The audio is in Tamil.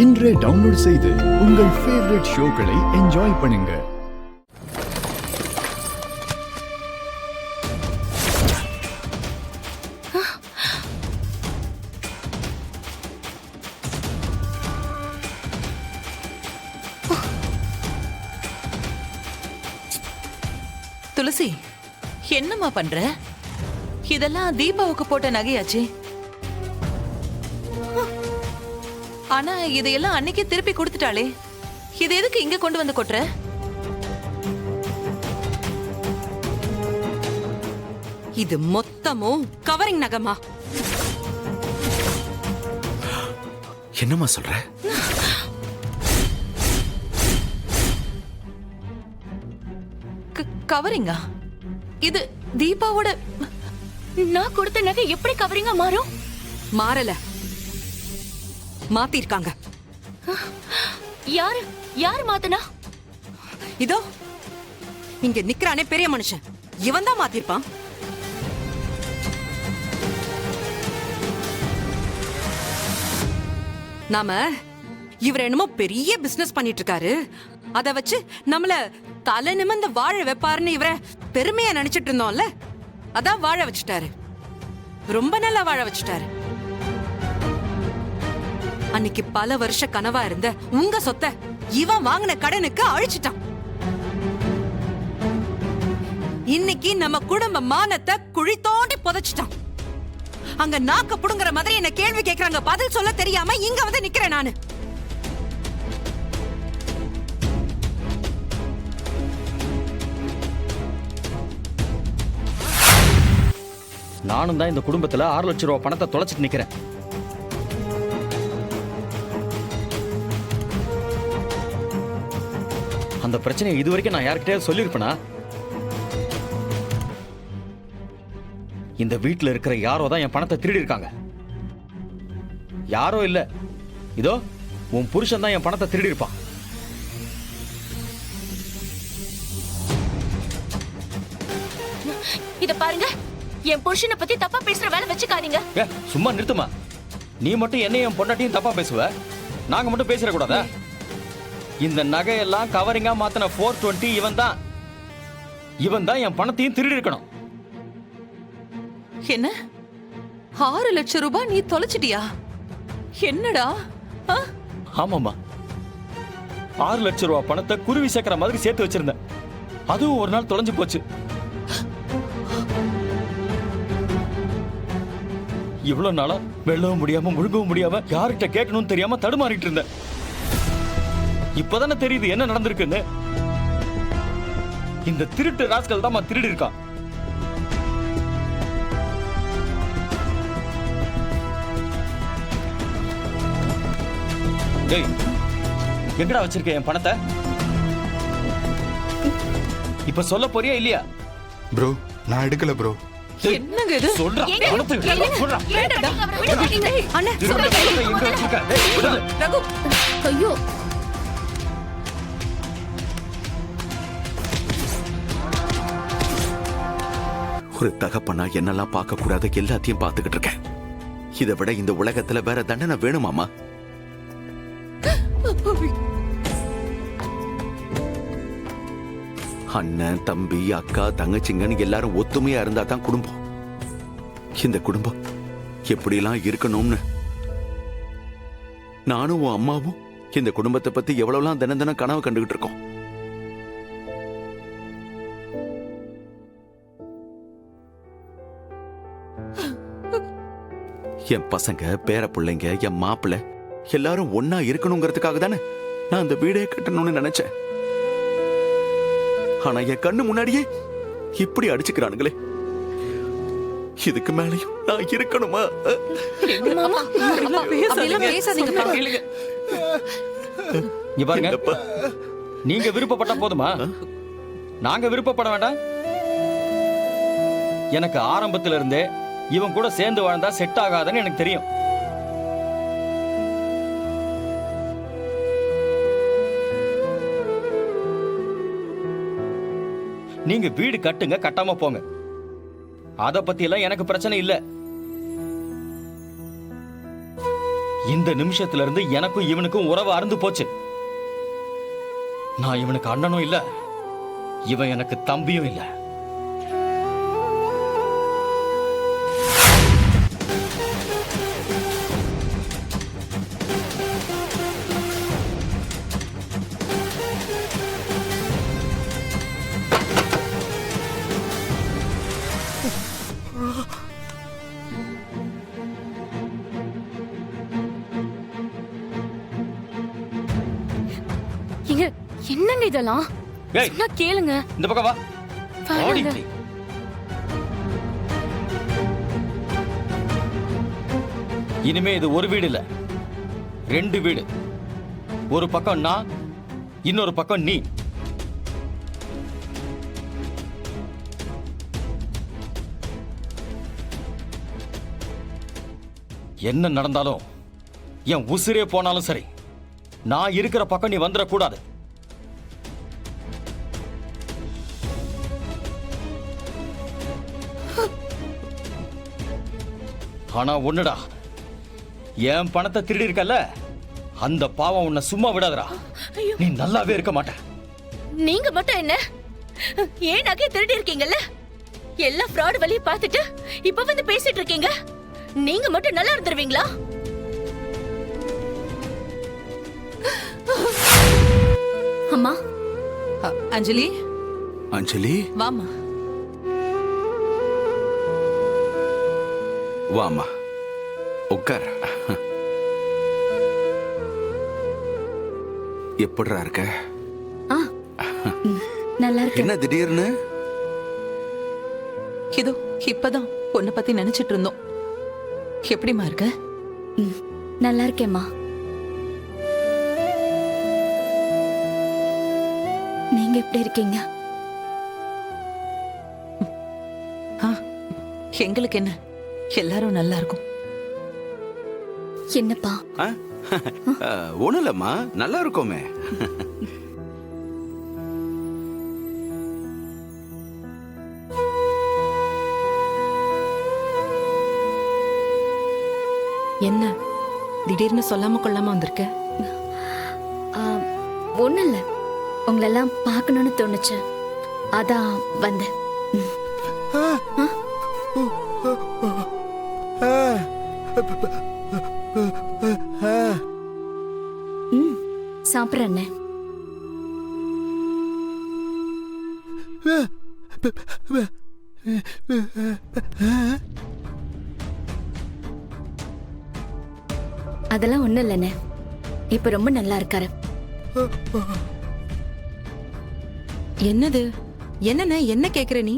இன்றே டவுன்லோட் செய்து உங்கள் ஃபேவரட் ஷோக்களை என்ஜாய் பண்ணுங்க. துளசி, என்னம்மா பண்ற? இதெல்லாம் தீபாவுக்கு போட்ட நகையாச்சு. ஆனா இதையெல்லாம் அன்னைக்கே திருப்பி கொடுத்துட்டாளே, இது எதுக்கு இங்க கொண்டு வந்து கொட்டுற? இது மொத்தமும் கவரிங் நகமா? என்னம்மா சொல்ற? கவரிங்கா? இது தீபாவோட. நான் கொடுத்த நகை எப்படி கவரிங்கா மாறும்? மாறல, மாத்திருக்காங்க. யாரு யாரு மாத்தனா? இதோ இங்க நிக்கிறானே பெரிய மனுஷன், இவன் தான் மாத்திருப்பான். நாம இவர் என்னமோ பெரிய பிசினஸ் பண்ணிட்டு இருக்காரு, அத வச்சு நம்மள தலை நிமிர்ந்து வாழ வைப்பாருன்னு இவரை பெருமையா நினைச்சிட்டு இருந்தோம்ல, அதான் வாழ வச்சுட்டாரு. ரொம்ப நல்லா வாழ வச்சுட்டாரு. அன்னைக்கு பல வருஷ கனவா இருந்த உங்க சொத்தை இவன் வாங்கின கடனுக்கு அழிச்சிட்டான். இன்னைக்கு நம்ம குடும்ப மானத்தை குழி தோண்டி புதைச்சிட்டான். அங்க நாக்க புடுங்குற மாதிரி என்ன கேள்வி கேக்குறாங்க, பதில் சொல்ல தெரியாம இங்க வந்து நிக்கிறேன் நானு. நானும் தான் இந்த குடும்பத்துல 6 லட்சம் ரூபாய் பணத்தை தொலைச்சிட்டு நிக்கிறேன். அந்த பிரச்சனையை இதுவரைக்கும் நான் யார்கிட்டயாவது சொல்லியிருப்பேனா? இந்த வீட்டுல இருக்கிற யாரோ தான் என் பணத்தை திருடி இருக்காங்க. யாரோ இல்ல, இதோ உன் புருஷன் தான் என் பணத்தை திருடி இருப்பான். இத பாருங்க, என் புருஷனை பத்தி தப்பா பேசுற வேலை வச்சுக்காதீங்க. சும்மா நிறுத்துமா. நீ மட்டும் என்னையும் என் பொண்டாட்டியும் தப்பா பேசுவ, நாங்க மட்டும் பேசிட கூடாதா? இந்த நகையெல்லாம் கவரிங்கா மாத்தின 420 இவன் தான் என் பணத்தையும் திருடி இருக்கணும். என்ன 6 லட்சம் ரூபாய் நீ தொலைச்சிட்டியா? என்னடா? ஆமாமா, 6 லட்சம் ரூபாய் பணத்தை குருவி சேர்க்கிற மாதிரி சேர்த்து வச்சிருந்தேன். அதுவும் ஒரு நாள் தொலைஞ்சு போச்சு. இவ்வளவு நாளா வெள்ளவும் முடியாம முழுங்கவும் முடியாம யார்கிட்ட கேட்கணும்னு தெரியாம தடுமாறிட்டு இருந்தேன். இப்பதானே தெரியுது என்ன நடந்திருக்குன்னு. இந்த திருட்டு ராஸ்கல் தான் திருடி இருக்கான். டேய், எங்கடா வச்சிருக்க என் பணத்தை? இப்ப சொல்ல போறியா இல்லையா? ப்ரோ, நான் எடுக்கல ப்ரோ. என்னங்க இது? சொல்றா, சொல்றா. அண்ணே, எங்க வச்சிருக்க? ரகு, ஐயோ, ஒரு தகப்பனா என்னெல்லாம் பார்க்க கூடாது எல்லாத்தையும் பார்த்துக்கிட்டு இருக்கேன். இதை விட இந்த உலகத்துல வேற தண்டனை வேணுமாமா? அண்ணன், தம்பி, அக்கா, தங்கச்சிங்கன்னு எல்லாரும் ஒத்துமையா இருந்தா தான் குடும்பம். இந்த குடும்பம் எப்படிலாம் இருக்கணும்னு நானும் உன் அம்மாவும் இந்த குடும்பத்தை பத்தி எவ்வளவுலாம் தினம் தினம் கனவு கண்டுகிட்டு இருக்கோம். என் பசங்க, பேர பிள்ளைங்க, என் மாப்பிள்ளை எல்லாரும் ஒன்னா இருக்கணுங்கிறதுக்காக தானே நான் அந்த வீடே கட்டணும்னு நினைச்சேன். ஆனா என் கண்ணு முன்னாடியே இப்படி அடிச்சுக்கிறானுங்களே. இதுக்கு மேலையும் நான் இருக்கணுமா? இங்க பாருங்க, நீங்க விருப்பப்பட்ட போதுமா? நாங்க விருப்பப்பட வேண்டாம். எனக்கு ஆரம்பத்துல இருந்தே இவன் கூட சேர்ந்து வாழ்ந்தா செட் ஆகாதுன்னு எனக்கு தெரியும். நீங்க வீடு கட்டுங்க, கட்டாம போங்க. அத பத்தி எல்லாம் எனக்கு பிரச்சனை இல்ல. இந்த நிமிஷத்துல இருந்து எனக்கும் இவனுக்கும் உறவு அறுந்து போச்சு. நான் இவனுக்கு அண்ணனும் இல்ல, இவன் எனக்கு தம்பியும் இல்ல. இங்க என்னங்க இதெல்லாம்? ஏய், சொன்னா கேளுங்க. இந்த பக்கம் வா. வாங்க. ஓடி இப்படி. இனிமே இது ஒரு வீடு இல்ல, 2 வீடு. ஒரு பக்கம் நான், இன்னொரு பக்கம் நீ. என்ன நடந்தாலும், என் உசிரே போனாலும் சரி, நான் இருக்கிற பக்கம் நீ வந்துடக்கூடாது. ஆனா ஒண்ணுடா, என் பணத்தை திருடி இருக்கல, அந்த பாவம் உன்னை சும்மா விடாதடா. நீ நல்லாவே இருக்க மாட்ட. நீங்க மட்டும் என்ன ஏன் நகை திருடி இருக்கீங்கல்ல? எல்லா ஃப்ராட் வழியை பார்த்துட்டு இப்ப வந்து பேசிட்டு இருக்கீங்க. நீங்க மட்டும் நல்லா இருந்துருவீங்களா? அம்மா. அஞ்சலி, அஞ்சலி வாமா. வாமா, உட்கார். எப்படிடா இருக்க? நல்லா இருக்கு. என்ன திடீர்னு? இதோ இப்பதான் பொண்ணை பத்தி நினைச்சிட்டு இருந்தோம். எப்படிமா இருக்க? நல்லா இருக்கேம்மா. நீங்க எப்படி இருக்கீங்க? எங்களுக்கு என்ன, எல்லாரும் நல்லா இருக்கும். என்னப்பா? ஒண்ணும் இல்லம்மா, நல்லா இருக்கோமே. என்ன திடீர்னு சொல்லாம கொள்ளாம வந்திருக்க? ஒண்ணும் இல்ல, உங்களெல்லாம் பார்க்கணும்னு தோணுச்சு, அதான் வந்தேன். சாப்பிட்றேன். அதெல்லாம் ஒண்ணும் இல்லைண்ணே, இப்ப ரொம்ப நல்லா இருக்காரு. என்னது? என்னண்ணே, என்ன கேக்குற நீ?